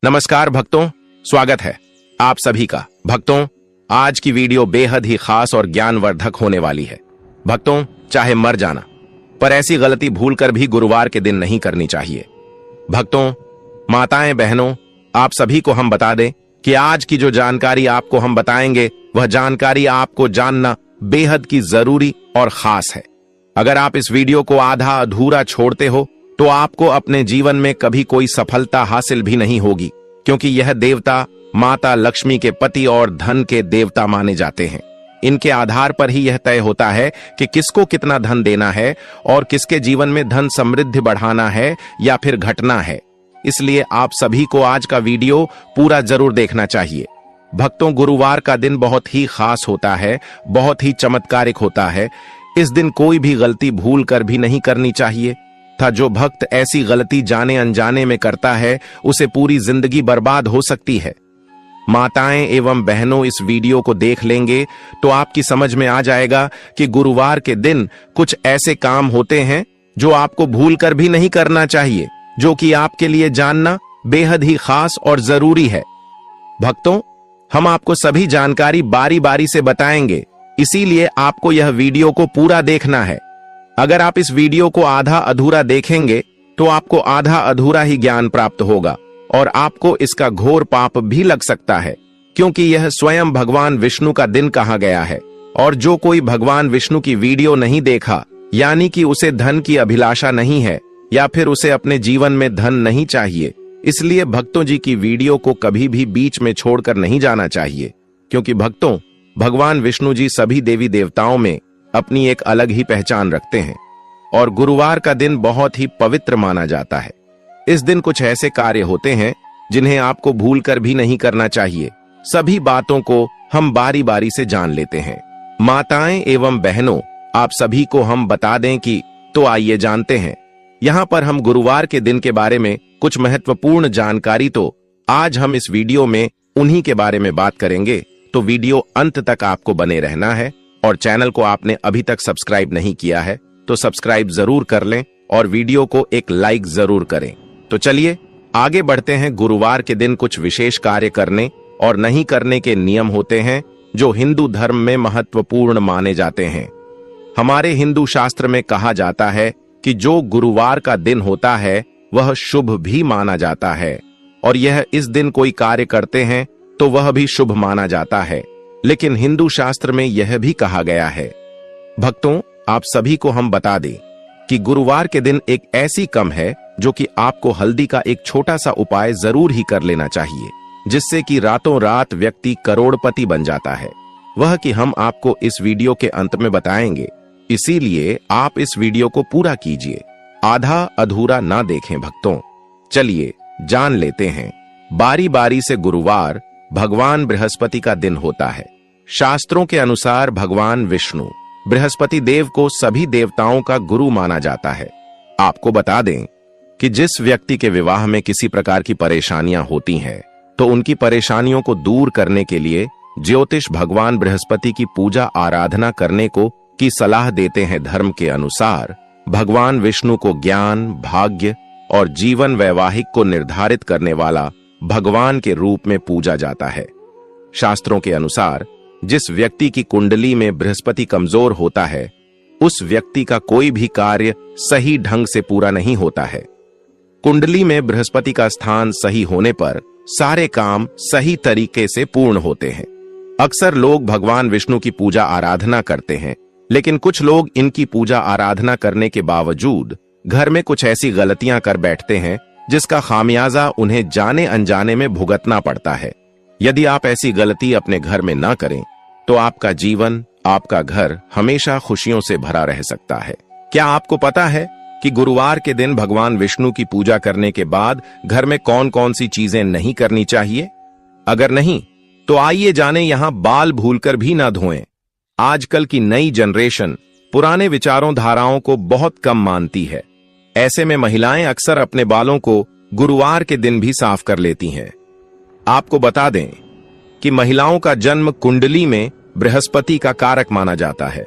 नमस्कार भक्तों, स्वागत है आप सभी का। भक्तों, आज की वीडियो बेहद ही खास और ज्ञानवर्धक होने वाली है। भक्तों, चाहे मर जाना, पर ऐसी गलती भूलकर भी गुरुवार के दिन नहीं करनी चाहिए। भक्तों, माताएं, बहनों, आप सभी को हम बता दें कि आज की जो जानकारी आपको हम बताएंगे, वह जानकारी आपको जानना बेहद की जरूरी और खास है। अगर आप इस वीडियो को आधा अधूरा छोड़ते हो तो आपको अपने जीवन में कभी कोई सफलता हासिल भी नहीं होगी, क्योंकि यह देवता माता लक्ष्मी के पति और धन के देवता माने जाते हैं। इनके आधार पर ही यह तय होता है कि किसको कितना धन देना है और किसके जीवन में धन समृद्धि बढ़ाना है या फिर घटना है। इसलिए आप सभी को आज का वीडियो पूरा जरूर देखना चाहिए। भक्तों, गुरुवार का दिन बहुत ही खास होता है, बहुत ही चमत्कारिक होता है। इस दिन कोई भी गलती भूल कर भी नहीं करनी चाहिए था। जो भक्त ऐसी गलती जाने अनजाने में करता है, उसे पूरी जिंदगी बर्बाद हो सकती है। माताएं एवं बहनों, इस वीडियो को देख लेंगे तो आपकी समझ में आ जाएगा कि गुरुवार के दिन कुछ ऐसे काम होते हैं जो आपको भूलकर भी नहीं करना चाहिए, जो कि आपके लिए जानना बेहद ही खास और जरूरी है। भक्तों, हम आपको सभी जानकारी बारी बारी से बताएंगे, इसीलिए आपको यह वीडियो को पूरा देखना है। अगर आप इस वीडियो को आधा अधूरा देखेंगे तो आपको आधा अधूरा ही ज्ञान प्राप्त होगा और आपको इसका घोर पाप भी लग सकता है, क्योंकि यह स्वयं भगवान विष्णु का दिन कहा गया है। और जो कोई भगवान विष्णु की वीडियो नहीं देखा, यानी कि उसे धन की अभिलाषा नहीं है या फिर उसे अपने जीवन में धन नहीं चाहिए, इसलिए भक्तों जी की वीडियो को कभी भी बीच में छोड़कर नहीं जाना चाहिए। क्योंकि भक्तों, भगवान विष्णु जी सभी देवी देवताओं में अपनी एक अलग ही पहचान रखते हैं और गुरुवार का दिन बहुत ही पवित्र माना जाता है। इस दिन कुछ ऐसे कार्य होते हैं जिन्हें आपको भूलकर भी नहीं करना चाहिए। सभी बातों को हम बारी बारी से जान लेते हैं। माताएं एवं बहनों, आप सभी को हम बता दें कि तो आइए जानते हैं। यहाँ पर हम गुरुवार के दिन के बारे में कुछ महत्वपूर्ण जानकारी, तो आज हम इस वीडियो में उन्हीं के बारे में बात करेंगे। तो वीडियो अंत तक आपको बने रहना है और चैनल को आपने अभी तक सब्सक्राइब नहीं किया है तो सब्सक्राइब जरूर कर लें और वीडियो को एक लाइक जरूर करें। तो चलिए आगे बढ़ते हैं। गुरुवार के दिन कुछ विशेष कार्य करने और नहीं करने के नियम होते हैं जो हिंदू धर्म में महत्वपूर्ण माने जाते हैं। हमारे हिंदू शास्त्र में कहा जाता है कि जो गुरुवार का दिन होता है वह शुभ भी माना जाता है और यह इस दिन कोई कार्य करते हैं तो वह भी शुभ माना जाता है। लेकिन हिंदू शास्त्र में यह भी कहा गया है। भक्तों, आप सभी को हम बता दें कि गुरुवार के दिन एक ऐसी कम है जो कि आपको हल्दी का एक छोटा सा उपाय जरूर ही कर लेना चाहिए, जिससे कि रातों रात व्यक्ति करोड़पति बन जाता है। वह कि हम आपको इस वीडियो के अंत में बताएंगे, इसीलिए आप इस वीडियो को पूरा कीजिए, आधा अधूरा ना देखें। भक्तों, चलिए जान लेते हैं। बारी बारी से गुरुवार भगवान बृहस्पति का दिन होता है। शास्त्रों के अनुसार भगवान विष्णु बृहस्पति देव को सभी देवताओं का गुरु माना जाता है। आपको बता दें कि जिस व्यक्ति के विवाह में किसी प्रकार की परेशानियां होती हैं, तो उनकी परेशानियों को दूर करने के लिए ज्योतिष भगवान बृहस्पति की पूजा आराधना करने को की सलाह देते हैं। धर्म के अनुसार भगवान विष्णु को ज्ञान, भाग्य और जीवन वैवाहिक को निर्धारित करने वाला भगवान के रूप में पूजा जाता है। शास्त्रों के अनुसार जिस व्यक्ति की कुंडली में बृहस्पति कमजोर होता है, उस व्यक्ति का कोई भी कार्य सही ढंग से पूरा नहीं होता है। कुंडली में बृहस्पति का स्थान सही होने पर सारे काम सही तरीके से पूर्ण होते हैं। अक्सर लोग भगवान विष्णु की पूजा आराधना करते हैं, लेकिन कुछ लोग इनकी पूजा आराधना करने के बावजूद घर में कुछ ऐसी गलतियां कर बैठते हैं जिसका खामियाजा उन्हें जाने अनजाने में भुगतना पड़ता है। यदि आप ऐसी गलती अपने घर में ना करें तो आपका जीवन, आपका घर हमेशा खुशियों से भरा रह सकता है। क्या आपको पता है कि गुरुवार के दिन भगवान विष्णु की पूजा करने के बाद घर में कौन कौन सी चीजें नहीं करनी चाहिए? अगर नहीं तो आइए जाने। यहां बाल भूलकर भी ना धोएं। आजकल की नई जनरेशन पुराने विचारों धाराओं को बहुत कम मानती है। ऐसे में महिलाएं अक्सर अपने बालों को गुरुवार के दिन भी साफ कर लेती हैं। आपको बता दें कि महिलाओं का जन्म कुंडली में बृहस्पति का कारक माना जाता है।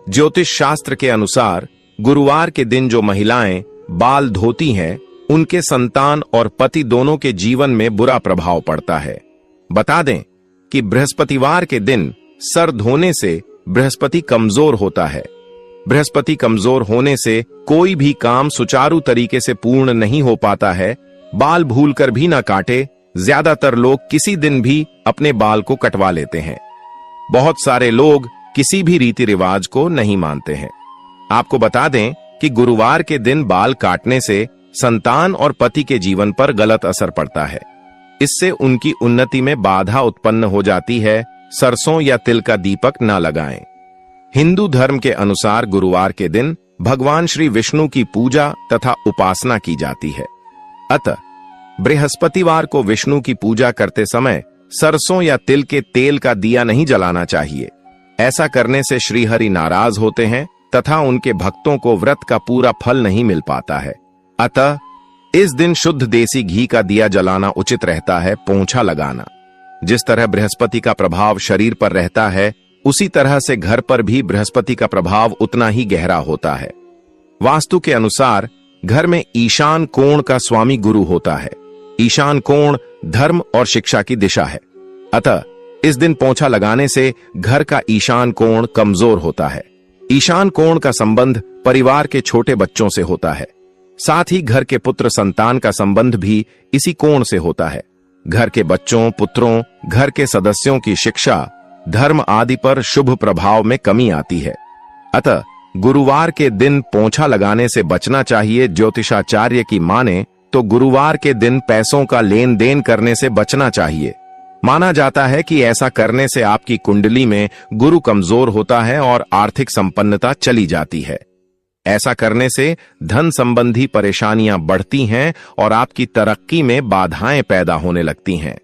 ज्योतिष शास्त्र के अनुसार गुरुवार के दिन जो महिलाएं बाल धोती हैं, उनके संतान और पति दोनों के जीवन में बुरा प्रभाव पड़ता है। बता दें कि बृहस्पतिवार के दिन सर धोने से बृहस्पति कमजोर होता है। बृहस्पति कमजोर होने से कोई भी काम सुचारू तरीके से पूर्ण नहीं हो पाता है। बाल भूलकर भी ना काटे। ज्यादातर लोग किसी दिन भी अपने बाल को कटवा लेते हैं। बहुत सारे लोग किसी भी रीति रिवाज को नहीं मानते हैं। आपको बता दें कि गुरुवार के दिन बाल काटने से संतान और पति के जीवन पर गलत असर पड़ता है। इससे उनकी उन्नति में बाधा उत्पन्न हो जाती है। सरसों या तिल का दीपक न लगाएं। हिंदू धर्म के अनुसार गुरुवार के दिन भगवान श्री विष्णु की पूजा तथा उपासना की जाती है। अतः बृहस्पतिवार को विष्णु की पूजा करते समय सरसों या तिल के तेल का दिया नहीं जलाना चाहिए। ऐसा करने से श्रीहरि नाराज होते हैं तथा उनके भक्तों को व्रत का पूरा फल नहीं मिल पाता है। अतः इस दिन शुद्ध देसी घी का दिया जलाना उचित रहता है। पोंछा लगाना। जिस तरह बृहस्पति का प्रभाव शरीर पर रहता है, उसी तरह से घर पर भी बृहस्पति का प्रभाव उतना ही गहरा होता है। वास्तु के अनुसार घर में ईशान कोण का स्वामी गुरु होता है। ईशान कोण धर्म और शिक्षा की दिशा है। अतः इस दिन पोंछा लगाने से घर का ईशान कोण कमजोर होता है। ईशान कोण का संबंध परिवार के छोटे बच्चों से होता है। साथ ही घर के पुत्र संतान का संबंध भी इसी कोण से होता है। घर के बच्चों, पुत्रों, घर के सदस्यों की शिक्षा, धर्म आदि पर शुभ प्रभाव में कमी आती है। अतः गुरुवार के दिन पोंछा लगाने से बचना चाहिए। ज्योतिषाचार्य की माने तो गुरुवार के दिन पैसों का लेन देन करने से बचना चाहिए। माना जाता है कि ऐसा करने से आपकी कुंडली में गुरु कमजोर होता है और आर्थिक संपन्नता चली जाती है। ऐसा करने से धन संबंधी परेशानियां बढ़ती हैं और आपकी तरक्की में बाधाएं पैदा होने लगती हैं।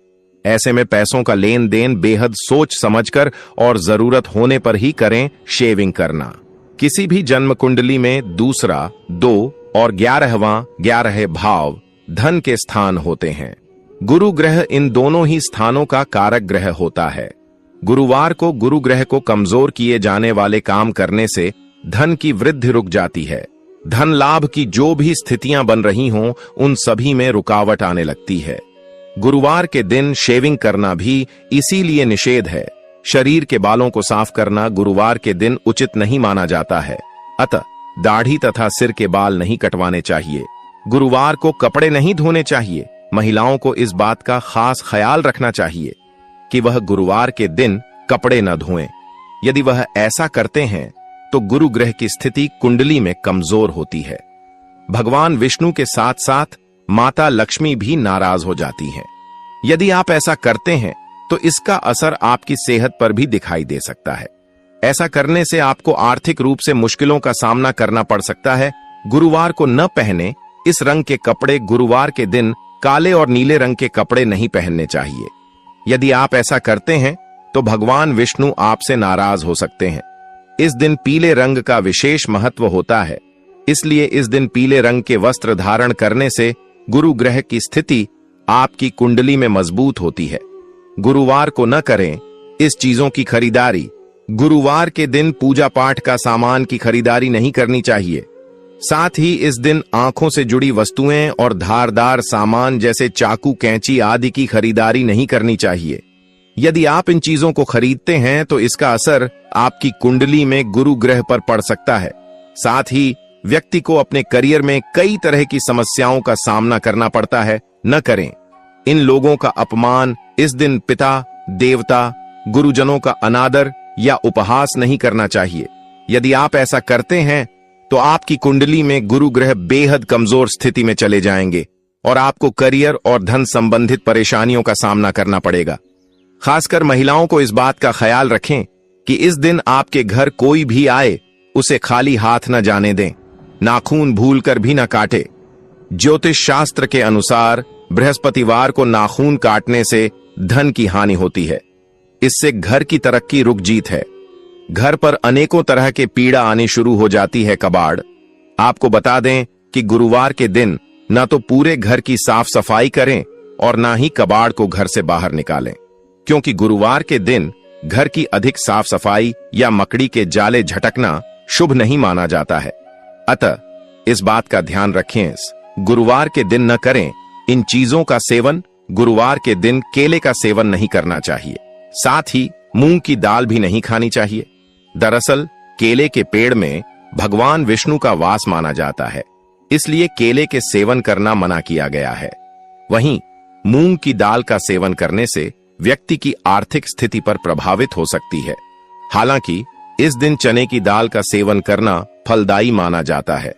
ऐसे में पैसों का लेन देन बेहद सोच समझकर और जरूरत होने पर ही करें। शेविंग करना। किसी भी जन्म कुंडली में दूसरा, 2 और 11वां भाव धन के स्थान होते हैं। गुरु ग्रह इन दोनों ही स्थानों का कारक ग्रह होता है। गुरुवार को गुरु ग्रह को कमजोर किए जाने वाले काम करने से धन की वृद्धि रुक जाती है। धन लाभ की जो भी स्थितियां बन रही हों, उन सभी में रुकावट आने लगती है। गुरुवार के दिन शेविंग करना भी इसीलिए निषेध है। शरीर के बालों को साफ करना गुरुवार के दिन उचित नहीं माना जाता है। अतः दाढ़ी तथा सिर के बाल नहीं कटवाने चाहिए। गुरुवार को कपड़े नहीं धोने चाहिए। महिलाओं को इस बात का खास ख्याल रखना चाहिए कि वह गुरुवार के दिन कपड़े न धोएं। यदि वह ऐसा करते हैं तो गुरु ग्रह की स्थिति कुंडली में कमजोर होती है। भगवान विष्णु के साथ साथ माता लक्ष्मी भी नाराज हो जाती हैं। यदि आप ऐसा करते हैं तो इसका असर आपकी सेहत पर भी दिखाई दे सकता है। ऐसा करने से आपको आर्थिक रूप से मुश्किलों का सामना करना पड़ सकता है। गुरुवार को न पहने इस रंग के कपड़े। गुरुवार के दिन काले और नीले रंग के कपड़े नहीं पहनने चाहिए। यदि आप ऐसा करते हैं तो भगवान विष्णु आपसे नाराज हो सकते हैं। इस दिन पीले रंग का विशेष महत्व होता है, इसलिए इस दिन पीले रंग के वस्त्र धारण करने से गुरु ग्रह की स्थिति आपकी कुंडली में मजबूत होती है। गुरुवार को न करें इस चीजों की खरीदारी। गुरुवार के दिन पूजा पाठ का सामान की खरीदारी नहीं करनी चाहिए। साथ ही इस दिन आंखों से जुड़ी वस्तुएं और धारदार सामान जैसे चाकू, कैंची आदि की खरीदारी नहीं करनी चाहिए। यदि आप इन चीजों को खरीदते हैं तो इसका असर आपकी कुंडली में गुरु ग्रह पर पड़ सकता है। साथ ही व्यक्ति को अपने करियर में कई तरह की समस्याओं का सामना करना पड़ता है। न करें। इन लोगों का अपमान। इस दिन पिता, देवता, गुरुजनों का अनादर या उपहास नहीं करना चाहिए। यदि आप ऐसा करते हैं तो आपकी कुंडली में गुरु ग्रह बेहद कमजोर स्थिति में चले जाएंगे और आपको करियर और धन संबंधित परेशानियों का सामना करना पड़ेगा। खासकर महिलाओं को इस बात का ख्याल रखें कि इस दिन आपके घर कोई भी आए उसे खाली हाथ न जाने दें। नाखून भूलकर भी न काटे। ज्योतिष शास्त्र के अनुसार बृहस्पतिवार को नाखून काटने से धन की हानि होती है। इससे घर की तरक्की रुक जीत है। घर पर अनेकों तरह के पीड़ा आनी शुरू हो जाती है। कबाड़। आपको बता दें कि गुरुवार के दिन न तो पूरे घर की साफ सफाई करें और ना ही कबाड़ को घर से बाहर निकालें, क्योंकि गुरुवार के दिन घर की अधिक साफ सफाई या मकड़ी के जाले झटकना शुभ नहीं माना जाता है। अतः इस बात का ध्यान रखें। गुरुवार के दिन न करें। इन चीजों का सेवन गुरुवार के दिन केले का सेवन नहीं करना चाहिए। साथ ही मूंग की दाल भी नहीं खानी चाहिए। दरअसल केले के पेड़ में भगवान विष्णु का वास माना जाता है, इसलिए केले के सेवन करना मना किया गया है। वहीं मूंग की दाल का सेवन करने से व्यक्ति की आर्थिक स्थिति पर प्रभावित हो सकती है। हालांकि इस दिन चने की दाल का सेवन करना फलदायी माना जाता है।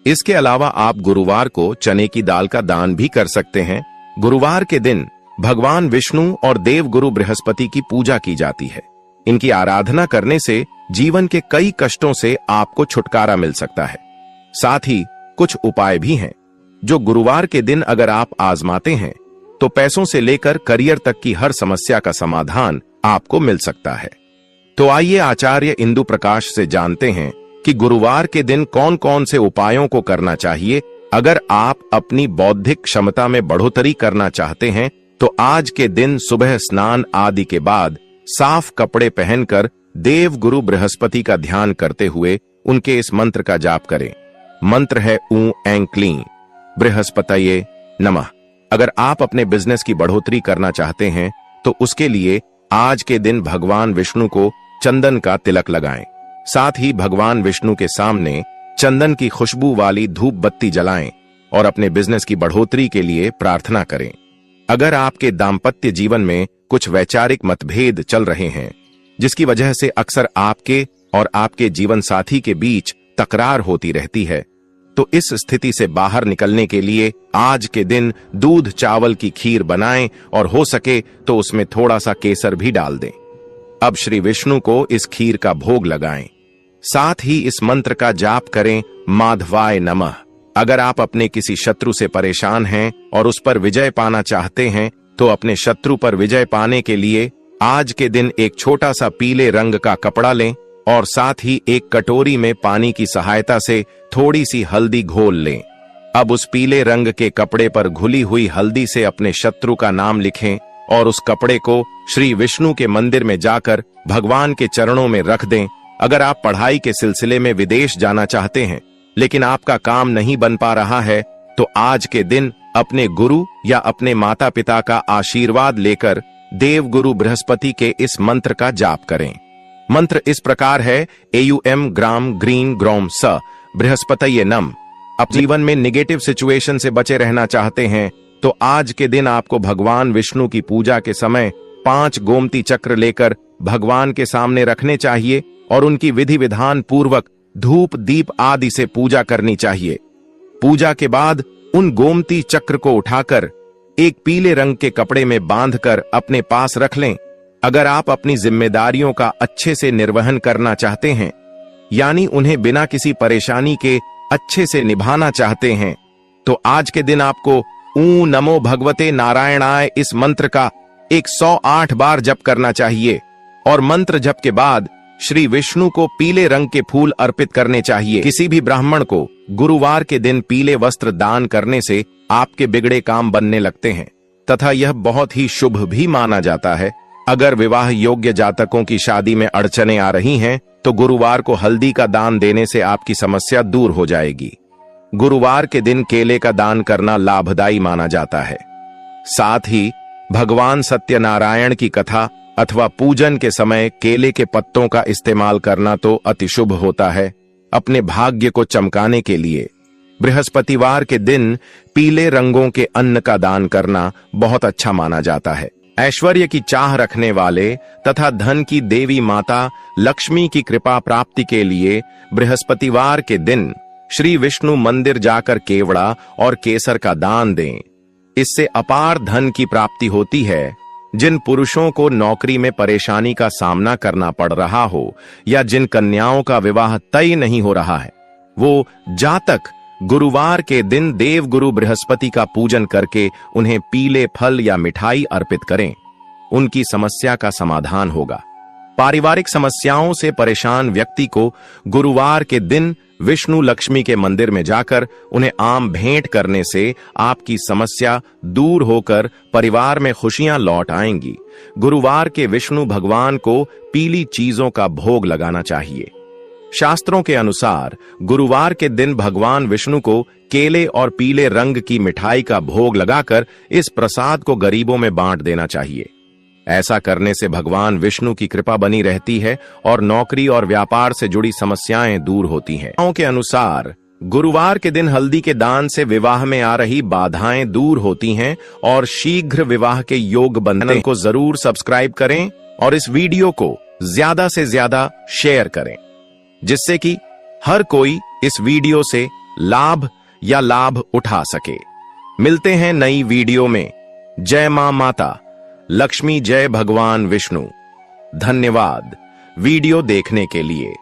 इसके अलावा आप गुरुवार को चने की दाल का दान भी कर सकते हैं। गुरुवार के दिन भगवान विष्णु और देवगुरु बृहस्पति की पूजा की जाती है। इनकी आराधना करने से जीवन के कई कष्टों से आपको छुटकारा मिल सकता है। साथ ही कुछ उपाय भी हैं जो गुरुवार के दिन अगर आप आजमाते हैं तो पैसों से लेकर करियर तक की हर समस्या का समाधान आपको मिल सकता है। तो आइए आचार्य इंदु प्रकाश से जानते हैं कि गुरुवार के दिन कौन कौन से उपायों को करना चाहिए। अगर आप अपनी बौद्धिक क्षमता में बढ़ोतरी करना चाहते हैं तो आज के दिन सुबह स्नान आदि के बाद साफ कपड़े पहनकर देव गुरु बृहस्पति का ध्यान करते हुए उनके इस मंत्र का जाप करें। मंत्र है ऊ ऐं क्लीं बृहस्पतये नमः। अगर आप अपने बिजनेस की बढ़ोतरी करना चाहते हैं तो उसके लिए आज के दिन भगवान विष्णु को चंदन का तिलक लगाएं। साथ ही भगवान विष्णु के सामने चंदन की खुशबू वाली धूप बत्ती जलाएं और अपने बिजनेस की बढ़ोतरी के लिए प्रार्थना करें। अगर आपके दाम्पत्य जीवन में कुछ वैचारिक मतभेद चल रहे हैं जिसकी वजह से अक्सर आपके और आपके जीवन साथी के बीच तकरार होती रहती है, तो इस स्थिति से बाहर निकलने के लिए आज के दिन दूध चावल की खीर बनाएं और हो सके तो उसमें थोड़ा सा केसर भी डाल दें। अब श्री विष्णु को इस खीर का भोग लगाएं। साथ ही इस मंत्र का जाप करें माधवाय नमः। अगर आप अपने किसी शत्रु से परेशान हैं और उस पर विजय पाना चाहते हैं तो अपने शत्रु पर विजय पाने के लिए आज के दिन एक छोटा सा पीले रंग का कपड़ा लें और साथ ही एक कटोरी में पानी की सहायता से थोड़ी सी हल्दी घोल लें। अब उस पीले रंग के कपड़े पर घुली हुई हल्दी से अपने शत्रु का नाम लिखें और उस कपड़े को श्री विष्णु के मंदिर में जाकर भगवान के चरणों में रख दें। अगर आप पढ़ाई के सिलसिले में विदेश जाना चाहते हैं लेकिन आपका काम नहीं बन पा रहा है तो आज के दिन अपने गुरु या अपने माता पिता का आशीर्वाद लेकर देव गुरु बृहस्पति के इस मंत्र का जाप करें। मंत्र इस प्रकार है एयूएम ग्राम ग्रीन ग्रोम स बृहस्पतये नम। अपने जीवन में निगेटिव सिचुएशन से बचे रहना चाहते हैं तो आज के दिन आपको भगवान विष्णु की पूजा के समय 5 गोमती चक्र लेकर भगवान के सामने रखने चाहिए और उनकी विधि विधान पूर्वक धूप दीप आदि से पूजा करनी चाहिए। पूजा के बाद उन गोमती चक्र को उठाकर एक पीले रंग के कपड़े में बांधकर अपने पास रख लें। अगर आप अपनी जिम्मेदारियों का अच्छे से निर्वहन करना चाहते हैं यानी उन्हें बिना किसी परेशानी के अच्छे से निभाना चाहते हैं तो आज के दिन आपको ऊ नमो भगवते नारायणाय इस मंत्र का 108 बार जप करना चाहिए और मंत्र जप के बाद श्री विष्णु को पीले रंग के फूल अर्पित करने चाहिए। किसी भी ब्राह्मण को गुरुवार के दिन पीले वस्त्र दान करने से आपके बिगड़े काम बनने लगते हैं तथा यह बहुत ही शुभ भी माना जाता है। अगर विवाह योग्य जातकों की शादी में अड़चने आ रही हैं तो गुरुवार को हल्दी का दान देने से आपकी समस्या दूर हो जाएगी। गुरुवार के दिन केले का दान करना लाभदायी माना जाता है। साथ ही भगवान सत्यनारायण की कथा अथवा पूजन के समय केले के पत्तों का इस्तेमाल करना तो अति शुभ होता है। अपने भाग्य को चमकाने के लिए बृहस्पतिवार के दिन पीले रंगों के अन्न का दान करना बहुत अच्छा माना जाता है। ऐश्वर्य की चाह रखने वाले तथा धन की देवी माता लक्ष्मी की कृपा प्राप्ति के लिए बृहस्पतिवार के दिन श्री विष्णु मंदिर जाकर केवड़ा और केसर का दान दें। इससे अपार धन की प्राप्ति होती है। जिन पुरुषों को नौकरी में परेशानी का सामना करना पड़ रहा हो या जिन कन्याओं का विवाह तय नहीं हो रहा है वो जातक गुरुवार के दिन देव गुरु बृहस्पति का पूजन करके उन्हें पीले फल या मिठाई अर्पित करें। उनकी समस्या का समाधान होगा। पारिवारिक समस्याओं से परेशान व्यक्ति को गुरुवार के दिन विष्णु लक्ष्मी के मंदिर में जाकर उन्हें आम भेंट करने से आपकी समस्या दूर होकर परिवार में खुशियां लौट आएंगी। गुरुवार के विष्णु भगवान को पीली चीजों का भोग लगाना चाहिए। शास्त्रों के अनुसार गुरुवार के दिन भगवान विष्णु को केले और पीले रंग की मिठाई का भोग लगाकर इस प्रसाद को गरीबों में बांट देना चाहिए। ऐसा करने से भगवान विष्णु की कृपा बनी रहती है और नौकरी और व्यापार से जुड़ी समस्याएं दूर होती हैं। के अनुसार गुरुवार के दिन हल्दी के दान से विवाह में आ रही बाधाएं दूर होती हैं और शीघ्र विवाह के योग बनने को जरूर सब्सक्राइब करें और इस वीडियो को ज्यादा से ज्यादा शेयर करें, जिससे कि हर कोई इस वीडियो से लाभ उठा सके। मिलते हैं नई वीडियो में। जय मां माता लक्ष्मी, जय भगवान विष्णु। धन्यवाद वीडियो देखने के लिए।